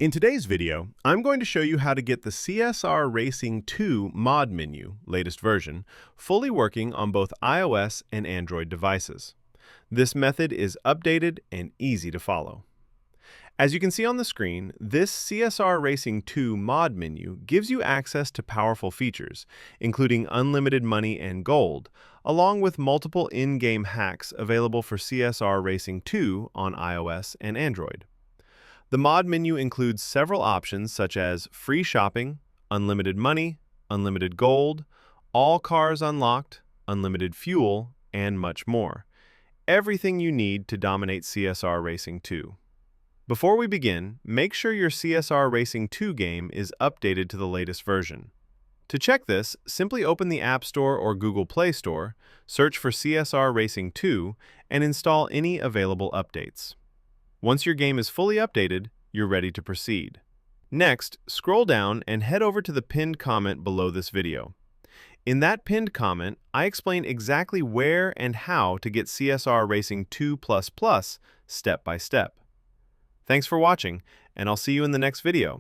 In today's video, I'm going to show you how to get the CSR Racing 2 mod menu, latest version, fully working on both iOS and Android devices. This method is updated and easy to follow. As you can see on the screen, this CSR Racing 2 mod menu gives you access to powerful features, including unlimited money and gold, along with multiple in-game hacks available for CSR Racing 2 on iOS and Android. The mod menu includes several options such as free shopping, unlimited money, unlimited gold, all cars unlocked, unlimited fuel, and much more. Everything you need to dominate CSR Racing 2. Before we begin, make sure your CSR Racing 2 game is updated to the latest version. To check this, simply open the App Store or Google Play Store, search for CSR Racing 2, and install any available updates. Once your game is fully updated, you're ready to proceed. Next, scroll down and head over to the pinned comment below this video. In that pinned comment, I explain exactly where and how to get CSR Racing 2++ step by step. Thanks for watching, and I'll see you in the next video.